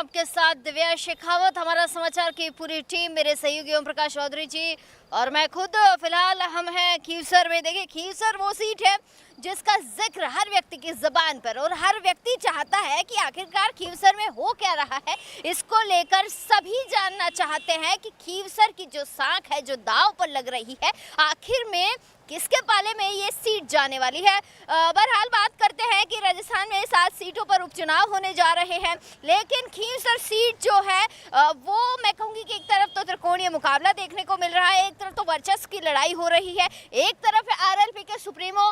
आपके साथ दिव्या शेखावत, हमारा समाचार की पूरी टीम, मेरे सहयोगी ओम प्रकाश चौधरी जी और मैं खुद। फिलहाल हम हैं खीवसर में। देखिए, खीवसर वो सीट है जिसका जिक्र हर व्यक्ति की ज़बान पर, और हर व्यक्ति चाहता है कि आखिरकार खीवसर में हो क्या रहा है, इसको लेकर सभी जानना चाहते हैं कि खीवसर की जो साख है, जो दांव पर लग रही है, आखिर में किसके पाले में ये सीट जाने वाली है। बहरहाल बात करते हैं कि राजस्थान में 7 सीटों पर उपचुनाव होने जा रहे हैं, लेकिन खीवसर सीट जो है वो मैं कहूँगी कि एक तरफ तो त्रिकोणीय मुकाबला देखने को मिल रहा है, एक तरफ तो वर्चस्व की लड़ाई हो रही है, एक तरफ आरएलपी के सुप्रीमो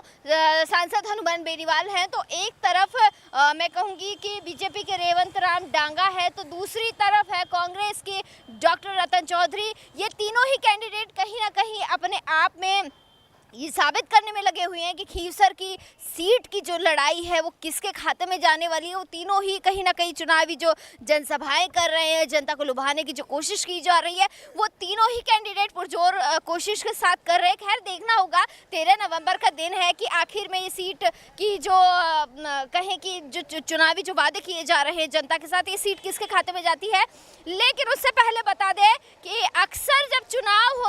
सांसद हनुमान बेनीवाल हैं, तो एक तरफ मैं कहूँगी कि बीजेपी के रेवंत राम डांगा है, तो दूसरी तरफ है कांग्रेस के डॉक्टर रतन चौधरी। ये तीनों ही कैंडिडेट कहीं ना कहीं अपने आप में ये साबित करने में लगे हुए हैं कि खीवसर की सीट की जो लड़ाई है वो किसके खाते में जाने वाली है। वो तीनों ही कहीं ना कहीं चुनावी जो जनसभाएं कर रहे हैं, जनता को लुभाने की जो कोशिश की जा रही है, वो तीनों ही कैंडिडेट पुरजोर कोशिश के साथ कर रहे हैं। खैर, देखना होगा, 13 नवंबर का दिन है कि आखिर में ये सीट की जो कहें कि जो चुनावी जो वादे किए जा रहे हैं जनता के साथ, ये सीट किसके खाते में जाती है। लेकिन उससे पहले बता दें कि अक्सर जब चुनाव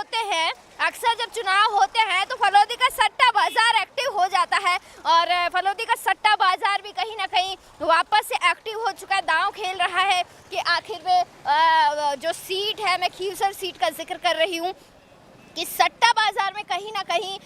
होते हैं तो फलौदी का सट्टा बाजार एक्टिव हो जाता है, और फलौदी का सट्टा बाजार भी कहीं ना कहीं वापस से एक्टिव हो चुका है, दांव खेल रहा है कि आखिर में जो सीट है, मैं खीवसर सीट का जिक्र कर रही हूँ, कि सट्टा बाजार में कहीं ना कहीं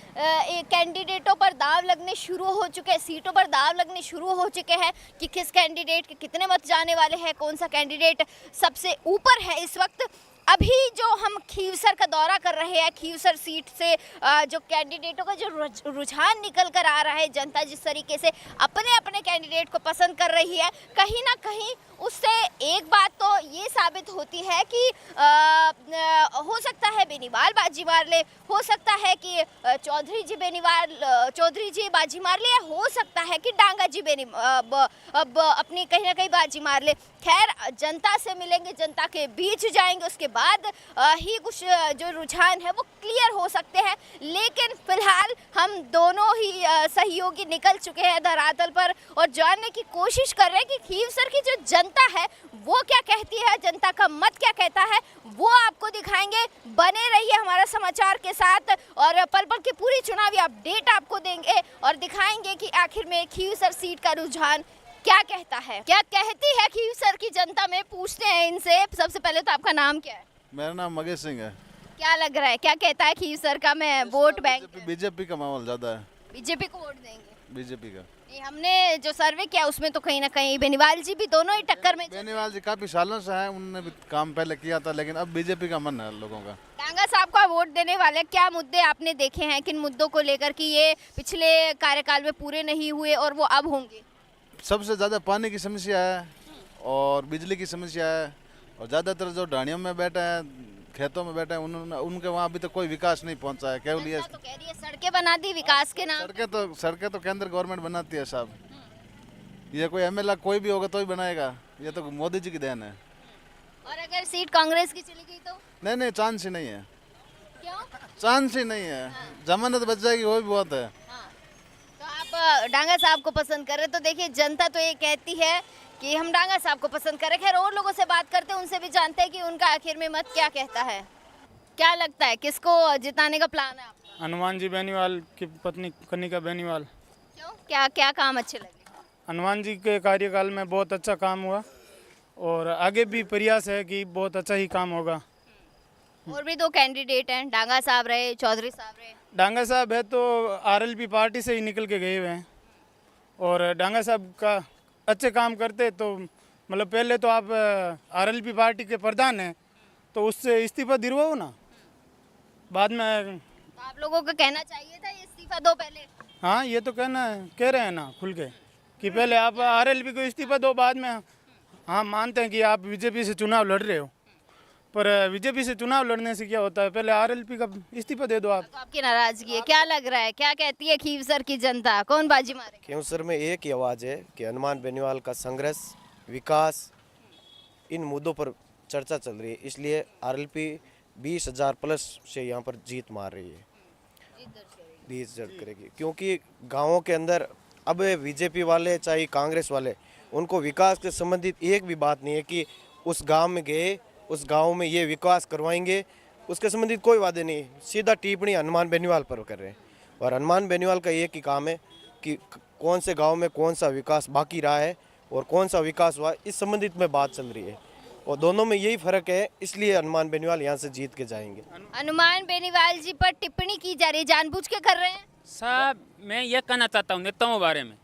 कैंडिडेटों पर दाव लगने शुरू हो चुके हैं, सीटों पर दाव लगने शुरू हो चुके हैं कि किस कैंडिडेट के कितने मत जाने वाले हैं, कौन सा कैंडिडेट सबसे ऊपर है इस वक्त। अभी जो हम खीवसर का दौरा कर रहे हैं, खीवसर सीट से जो कैंडिडेटों का जो रुझान निकल कर आ रहा है, जनता जिस तरीके से अपने अपने कैंडिडेट को पसंद कर रही है, कहीं ना कहीं उससे एक बात तो ये साबित होती है कि हो सकता है बेनीवाल बाजी मार ले, हो सकता है कि चौधरी जी बाजी मार ले, या हो सकता है कि डांगा जी अपनी कहीं ना कहीं बाजी मार ले। खैर, जनता से मिलेंगे, जनता के बीच जाएंगे, उसके बाद ही कुछ जो रुझान है वो क्लियर हो सकते हैं। लेकिन फिलहाल हम दोनों ही सहयोगी निकल चुके हैं धरातल पर और जानने की कोशिश कर रहे हैं कि खीवसर की जो जनता है वो क्या कहती है, जनता का मत क्या कहता है, वो आपको दिखाएंगे। बने रहिए हमारा समाचार के साथ और पल पल की पूरी चुनावी अपडेट आपको देंगे और दिखाएंगे कि आखिर में खीवसर सीट का रुझान क्या कहता है, क्या कहती है खीवसर की जनता में। पूछते हैं इनसे। सबसे पहले तो आपका नाम क्या है? मेरा नाम मगेश सिंह है। क्या लग रहा है, क्या कहता है खीवसर का मैं वोट बैंक? बीजेपी का माहौल ज्यादा है। बीजेपी को वोट देंगे? बीजेपी का हमने जो सर्वे किया उसमें तो कहीं ना कहीं बेनीवाल जी भी दोनों ही टक्कर में। बेनीवाल जी काफी सालों से हैं, उन्होंने भी काम पहले किया था, लेकिन अब बीजेपी का मन है लोगों का। डांगा साहब का वोट देने वाले क्या मुद्दे आपने देखे हैं, किन मुद्दों को लेकर कि ये पिछले कार्यकाल में पूरे नहीं हुए और वो अब होंगे? सबसे ज्यादा पानी की समस्या है और बिजली की समस्या है, और ज्यादातर जो ढाणियों में बैठे हैं, खेतों में बैठे हैं, उनके वहाँ अभी तक कोई विकास नहीं पहुँचा है। केवल ये तो कह रही है सड़कें बना दी विकास के नाम। सड़कें तो केंद्र गवर्नमेंट बनाती है साहब, ये कोई एमएलए कोई भी होगा तो ही बनाएगा, ये तो मोदी जी की देन है। और अगर सीट कांग्रेस की चली गई तो? नहीं, चांस ही नहीं है। क्यों? चांस ही नहीं है। जमानत बच जाएगी वो भी बहुत है। तो आप डांगा साहब को पसंद कर रहे, तो देखिए जनता तो ये कहती है कि हम डांगा साहब को पसंद करें। खैर, और लोगों से बात करते हैं, उनसे भी जानते हैं कि उनका आखिर में मत क्या कहता है। क्या लगता है किसको जिताने का प्लान है आपका? हनुमान जी बेनीवाल की पत्नी कनिका बेनीवाल। क्यों, क्या काम अच्छे लगे? हनुमान जी के कार्यकाल में बहुत अच्छा काम हुआ और आगे भी प्रयास है कि बहुत अच्छा ही काम होगा। और भी 2 कैंडिडेट हैं, डांगा साहब रहे, चौधरी साहब रहे। डांगा साहब है तो आरएलपी पार्टी से ही निकल के गए हुए हैं, और डांगा साहब का अच्छे काम करते तो मतलब पहले तो आप आरएलपी पार्टी के प्रधान हैं तो उससे इस्तीफा दिलवाओ ना, बाद में। तो आप लोगों को कहना चाहिए था ये इस्तीफा दो पहले। हाँ, ये तो कह रहे हैं ना खुल के कि पहले आप आरएलपी को इस्तीफा दो, बाद में। हाँ, मानते हैं कि आप बीजेपी से चुनाव लड़ रहे हो, पर बीजेपी से चुनाव लड़ने से क्या होता है, पहले आरएलपी का इस्तीफा दे दो आप। तो आपकी नाराजगी है, क्या लग रहा है, क्या कहती है खीवसर की जनता, कौन बाजी मारे? खीवसर में एक ही आवाज़ है कि हनुमान बेनीवाल का संघर्ष, विकास, इन मुद्दों पर चर्चा चल रही है, इसलिए आरएलपी 20,000 प्लस से यहाँ पर जीत मार रही है, जीत दर्ज करेगी। क्योंकि गाँवों के अंदर अब बीजेपी वाले चाहे कांग्रेस वाले, उनको विकास के संबंधित एक भी बात नहीं है कि उस गांव में गए, उस गांव में ये विकास करवाएंगे, उसके संबंधित कोई वादे नहीं, सीधा टिप्पणी हनुमान बेनीवाल पर कर रहे हैं। और हनुमान बेनीवाल का एक ही काम है कि कौन से गांव में कौन सा विकास बाकी रहा है और कौन सा विकास हुआ, इस संबंधित में बात चल रही है और दोनों में यही फर्क है, इसलिए हनुमान बेनीवाल यहाँ से जीत के जाएंगे। हनुमान बेनीवाल जी पर टिप्पणी की जा रही है, जानबूझ के कर रहे हैं? साहब मैं ये कहना चाहता हूँ नेताओं के बारे में,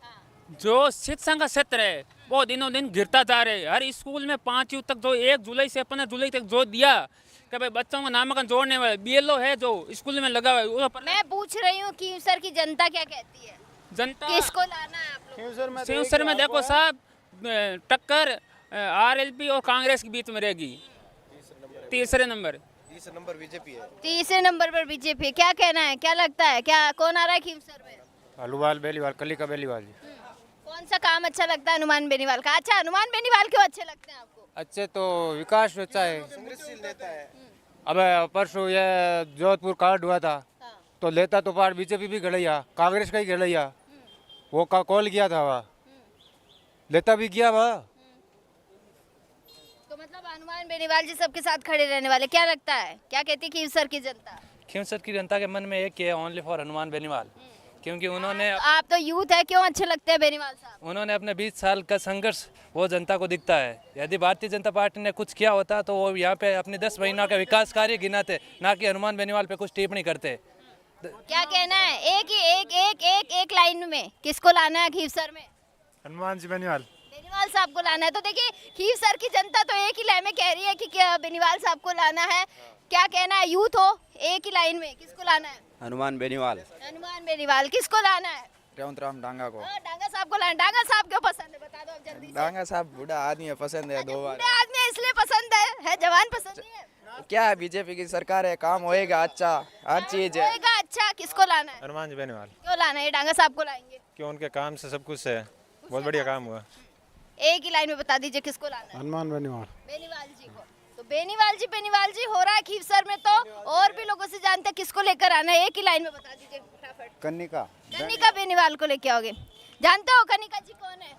जो शिक्षा का क्षेत्र है वो दिनों दिन गिरता जा रहा है। हर स्कूल में 5वीं तक जो 1 जुलाई से 15 जुलाई तक जो दिया कि भाई बच्चों का नामांकन जोड़ने वाले BLO है जो स्कूल में लगा हुआ है। मैं पूछ रही हूँ कि सर की जनता क्या कहती है, जनता किसको लाना है आप लोग? सिंहसर में देखो साहब टक्कर RLP और कांग्रेस के बीच में रहेगी। तीसरे नंबर बीजेपी है। तीसरे नंबर पर बीजेपी। क्या कहना है, क्या लगता है, क्या कौन आ रहा है खीवसर में? हनुमान बेनीवाल, कलिका बेनीवाल जी। कौन सा काम अच्छा लगता है हनुमान बेनीवाल का? अच्छा, हनुमान बेनीवाल क्यों अच्छे लगते हैं आपको? अच्छे तो विकास अच्छा है। संघर्षशील नेता है। अब परसों ये जोधपुर कार्ड हुआ था तो लेता तो पार बीजेपी भी गड़ैया, कांग्रेस का ही गड़ैया, वो का कॉल किया था वह लेता भी किया वह। तो मतलब हनुमान बेनीवाल जी सबके साथ खड़े रहने वाले, क्या लगता है, क्या कहती है खीवसर की जनता? खीवसर की जनता के मन में एक ही है, ओनली फॉर हनुमान बेनीवाल, क्योंकि उन्होंने आप तो यूथ है, क्यों अच्छे लगते हैं बेनीवाल साहब? उन्होंने अपने 20 साल का संघर्ष वो जनता को दिखता है। यदि भारतीय जनता पार्टी ने कुछ किया होता तो वो यहाँ पे अपने 10 महीना का विकास कार्य गिनाते, ना कि हनुमान बेनीवाल पे कुछ टिप्पणी करते। क्या कहना है, एक लाइन में किसको लाना है खीवसर में? हनुमान जी बेनीवाल। बेनीवाल साहब को लाना है। तो देखिए खीवसर की जनता तो एक ही लाइन में कह रही है कि क्या बेनीवाल साहब को लाना है। क्या कहना है, यूथ हो, एक ही लाइन में किसको लाना है? हनुमान बेनीवाल। हनुमान बेनीवाल। किसको लाना है? रेवंत राम डांगा को। डांगा साहब को लाना। डांगा साहब क्यों पसंद है, बता दो अब जल्दी से। डांगा साहब बूढ़ा आदमी है, पसंद है, 2 बार। बूढ़े आदमी है इसलिए पसंद है जवान पसंद नहीं है? क्या है, बीजेपी की सरकार है, काम होएगा अच्छा, हर चीज है। होएगा अच्छा। किसको लाना है? हनुमान जी बेनीवाल। क्यों लाना है? डांगा साहब को लाएंगे क्यों, उनके काम से सब कुछ है, बहुत बढ़िया काम हुआ। एक ही लाइन में बता दीजिए किसको लाना है? हनुमान बेनीवाल। बेनीवाल जी को। तो बेनीवाल जी हो रहा है खीवसर में। तो और भी लोगों से जानते हैं किसको लेकर आना है, एक ही लाइन में बता दीजिए फटाफट। कनिका बेनीवाल को लेके आओगे। जानते हो कनिका जी कौन है?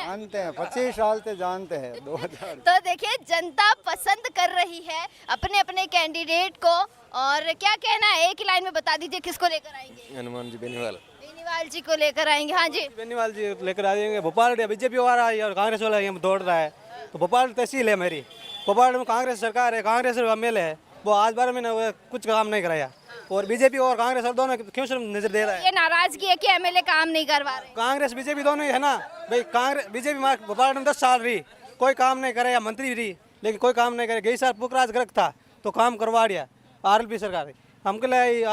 जानते हैं, 25 साल से जानते हैं, 2000। तो देखिए जनता पसंद कर रही है अपने अपने कैंडिडेट को। और क्या कहना है, एक ही लाइन में बता दीजिए किसको लेकर आएंगे? हनुमान जी बेनीवाल। बेनीवाल जी को लेकर आएंगे। हाँ जी, बेनीवाल जी लेकर आ जाएंगे। भोपाल बीजेपी वाला और कांग्रेस वाला यहाँ दौड़ रहा है, तो भोपाल तहसील है मेरी, भोपाल में कांग्रेस सरकार है, कांग्रेस MLA है, वो आज 12 महीने कुछ काम नहीं कराया। और बीजेपी और कांग्रेस दोनों क्यों सिर्फ नजर दे रहा है? ये नाराजगी है कि MLA काम नहीं करवा रहे। कांग्रेस बीजेपी दोनों ही है ना भाई। कांग्रेस बीजेपी भोपाल में 10 साल रही, कोई काम नहीं करे, या मंत्री रही लेकिन कोई काम नहीं करे। गई साल पुखराज गर्ग था तो काम करवा दिया RLP सरकार। हमके लिए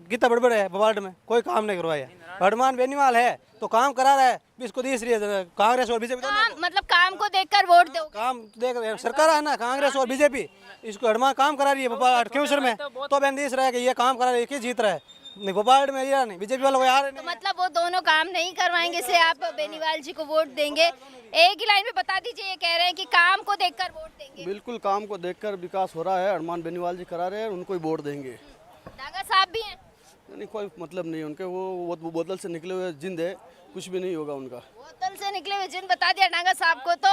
गीता बड़बड़ है भोपाल में, कोई काम नहीं करवाया। हनुमान बेनीवाल है तो काम करा रहा है, इसको दिस रही है कांग्रेस और बीजेपी दोनों। मतलब काम को देखकर वोट दो। काम देख रहे सरकार है ना, कांग्रेस और बीजेपी, इसको हनुमान काम करा रही है भोपाल क्यों में, तो बंदिश रहा है कि ये काम करा रही है, जीत रहा है। नहीं भोपाल में ये नहीं, बीजेपी वालों को यार तो मतलब वो दोनों काम नहीं करवाएंगे से आप बेनीवाल जी को वोट देंगे। एक ही लाइन में बता दीजिए, ये कह रहे हैं कि काम को देखकर वोट देंगे। बिल्कुल, काम को देखकर विकास हो रहा है, हनुमान बेनीवाल जी करा रहे हैं, उनको ही वोट देंगे। डांगा साहब भी हैं? नहीं, कोई मतलब नहीं उनके, वो बोतल से निकले हुए जिंद है, कुछ भी नहीं होगा उनका। बोतल से निकले हुए जिन बता दिया डांगा साहब को। तो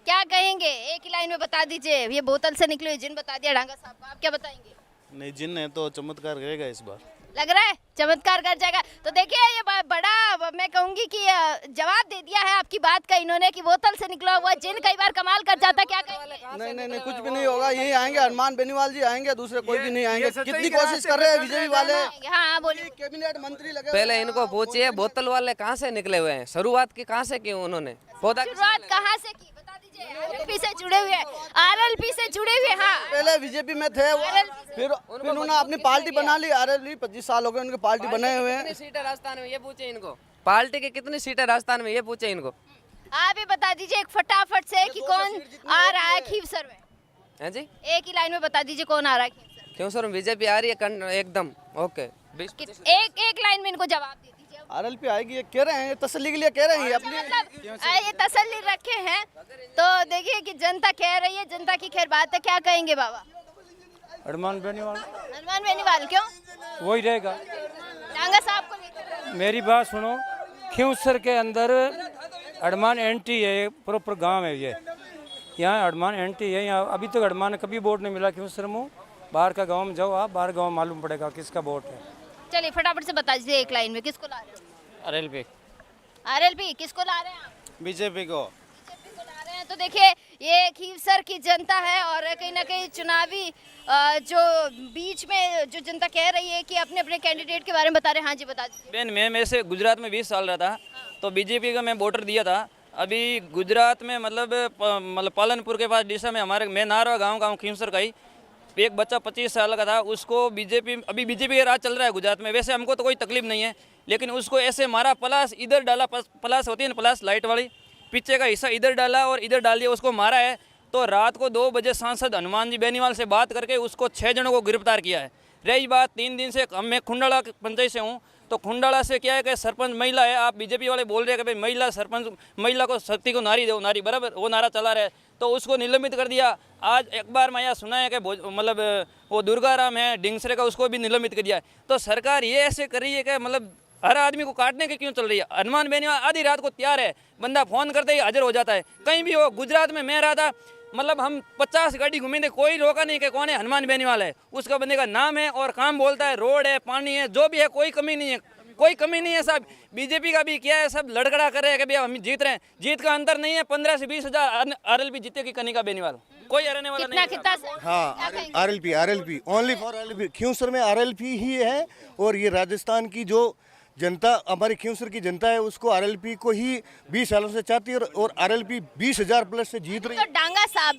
क्या कहेंगे, एक ही लाइन में बता दीजिए। ये बोतल से निकले हुए जिन बता दिया डांगा साहब को, आप क्या बताएंगे? नहीं, जिन है तो चमत्कार करेगा इस बार, लग रहा है चमत्कार कर जाएगा। तो देखिए ये बड़ा मैं कहूंगी कि जवाब दे दिया है आपकी बात का इन्होंने कि बोतल से निकला हुआ जिन कई बार कमाल कर जाता। क्या कहेंगे? नहीं, कुछ भी नहीं होगा, यही आएंगे, हनुमान बेनीवाल जी आएंगे, दूसरे कोई भी नहीं आएंगे। कितनी कोशिश कर रहे हैं बीजेपी वाले। हाँ बोलिए। कैबिनेट मंत्री लगे। पहले इनको पूछिए बोतल वाले कहाँ से निकले हुए हैं, शुरुआत की कहाँ से की उन्होंने, शुरुआत कहाँ से की बता दीजिए। RLP से जुड़े हुए, RLP से जुड़े हुए। हाँ, पहले बीजेपी में थे, फिर उन्होंने अपनी पार्टी बना ली। RLP 25 साल हो गए उनकी पार्टी बनाए हुए हैं। कितनी सीटें राजस्थान में ये पूछे इनको, पार्टी की कितनी सीटें राजस्थान में ये पूछे इनको। आप ही बता दीजिए एक फटाफट से कि कौन आ रहा है खीवसर में? है जी, एक ही लाइन में बता दीजिए कौन आ रहा है खीवसर? क्यों सर बीजेपी आ रही है एकदम ओके। एक लाइन में इनको जवाब दे दीजिए। RLP आएगी, ये कह रहे हैं, तसल्ली के लिए कह रहे हैं अपनी, मतलब ये तसल्ली रखे हैं। तो देखिए कि जनता कह रही है, जनता की खैर बात है। क्या कहेंगे बाबा? हनुमान बेनीवाल। हनुमान बेनीवाल क्यों? वही रहेगा। डांगा साहब को लेकर मेरी बात सुनो, खीवसर के अंदर हड़मान एंटी है, प्रॉपर गांव है ये। यहाँ हड़मान एंटी है। यहाँ अभी तक हड़मान कभी वोट नहीं मिला। क्यों सर मुँह बाहर का गांव में जाओ आप, बाहर गांव मालूम पड़ेगा किसका वोट है। चलिए फटाफट से बता दीजिए एक लाइन में किसको ला रहे हो? आरएलपी। आरएलपी किसको ला रहे हैं आप? बीजेपी को। बीजेपी को ला रहे हैं। तो देखिए ये खीवसर की जनता है और कहीं ना कहीं चुनावी जो बीच में जो जनता कह रही है कि अपने अपने कैंडिडेट के बारे में बता रहे हैं। हाँ जी बता दीजिए। बहन मैं ऐसे गुजरात में 20 साल रहा था, तो बीजेपी का मैं वोटर दिया था। अभी गुजरात में मतलब पालनपुर के पास डीसा में हमारे मैं नारवा गाँव खीवसर का ही एक बच्चा 25 साल का था, उसको बीजेपी का राज चल रहा है गुजरात में। वैसे हमको तो कोई तकलीफ नहीं है, लेकिन उसको ऐसे मारा, प्लास इधर डाला, प्लास होती है ना प्लास लाइट वाली, पीछे का हिस्सा इधर डाला और इधर डाल दिया, उसको मारा है। तो रात को 2 बजे सांसद हनुमान जी बेनीवाल से बात करके उसको 6 जनों को गिरफ्तार किया है। रही बात 3 दिन से मैं खुंडाला पंचायत से हूँ, तो खुंडाला से क्या है कि सरपंच महिला है। आप बीजेपी वाले बोल रहे हैं कि भाई महिला सरपंच, महिला को शक्ति को नारी दो, नारी बराबर, वो नारा चला रहे, तो उसको निलंबित कर दिया। आज अखबार में यह सुना है कि मतलब वो दुर्गाराम है डिंगसरे का, उसको भी निलंबित कर दिया है। तो सरकार ये ऐसे कर रही है कि मतलब हर आदमी को काटने की क्यों चल रही है। हनुमान बेनीवाल आधी रात को तैयार है, बंदा फोन करते ही हाजिर हो जाता है। कहीं भी हो, गुजरात में मैं रहा था, मतलब हम 50 गाड़ी घूमे थे, कोई रोका नहीं कि कौन है, हनुमान बेनीवाल है, उसका बंदे का नाम है और काम बोलता है, रोड है, पानी है, जो भी है, कोई कमी नहीं है, कोई कमी नहीं है साहब। बीजेपी का भी क्या है, सब लड़खड़ा कर रहे हैं कि भैया हम जीत रहे हैं। जीत का अंतर नहीं है, 15 से 20 हजार आरएलपी जीतेगी कनिका बेनीवाल, कोई हराने वाला नहीं है। हाँ RLP only for RLP. Khinvsar में आरएलपी ही है और ये राजस्थान की जो जनता, हमारी खींवसर की जनता है, उसको आरएलपी को ही 20 सालों से चाहती है और आरएलपी 20,000 प्लस से जीत रही है। तो डांगा साहब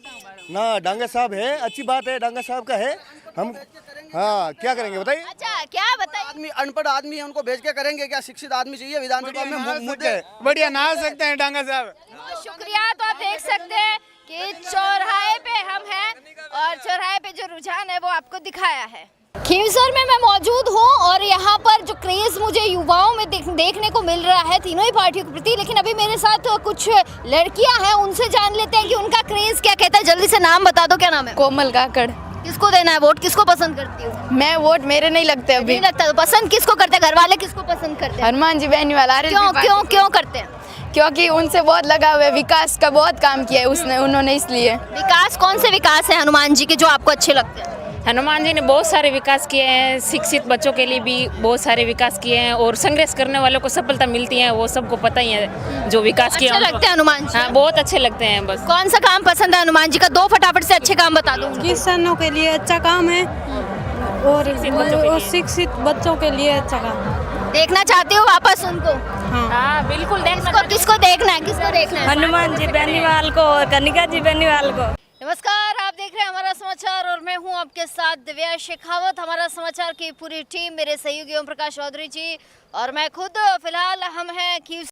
ना, डांगा साहब है, अच्छी बात है, डांगा साहब का है। हम हाँ क्या करेंगे बताइए। अच्छा क्या बताइए? आदमी अनपढ़ आदमी है, उनको भेज के करेंगे क्या? शिक्षित आदमी चाहिए विधानसभा में मुद्दे। बढ़िया नहा सकते हैं डांगा साहब। बहुत शुक्रिया। तो आप देख सकते हैं कि चौराहे पे हम हैं और चौराहे पे जो रुझान है वो आपको दिखाया है। खीवसर में मैं मौजूद हूँ और यहाँ पर जो क्रेज मुझे युवाओं में देखने को मिल रहा है तीनों ही पार्टियों के प्रति, लेकिन अभी मेरे साथ कुछ लड़कियाँ हैं, उनसे जान लेते हैं कि उनका क्रेज क्या कहता है। जल्दी से नाम बता दो, क्या नाम है? कोमल काकड़। किसको देना है वोट, किसको पसंद करती हो? मैं वोट मेरे नहीं लगते अभी। नहीं लगता तो पसंद किसको करते हैं? घर वाले किसको पसंद करते हैं? हनुमान जी बेनीवाल। क्यों करते हैं? क्योंकि उनसे बहुत लगा हुआ है, विकास का बहुत काम किया है उन्होंने, इसलिए। विकास कौन से विकास है हनुमान जी के जो आपको अच्छे लगते हैं? हनुमान जी ने बहुत सारे विकास किए हैं, शिक्षित बच्चों के लिए भी बहुत सारे विकास किए हैं और संघर्ष करने वालों को सफलता मिलती है, वो सबको पता ही है जो विकास किया। अच्छे लगते हैं हनुमान जी? हाँ बहुत अच्छे लगते हैं। बस कौन सा काम पसंद है हनुमान जी का? 2 फटाफट से अच्छे काम बता दो। किसानों के लिए अच्छा काम है और शिक्षित बच्चों के लिए अच्छा काम। देखना चाहते हो वापस उनको? हाँ बिल्कुल देखना। किसको देखना है, किसको देखना है? हनुमान जी बेनीवाल को और कनिका जी बेनीवाल को। नमस्कार, आप देख रहे हैं हमारा समाचार और मैं हूं आपके साथ दिव्या शेखावत। हमारा समाचार की पूरी टीम, मेरे सहयोगी ओम प्रकाश चौधरी जी और मैं खुद, फिलहाल हम हैं खीवसर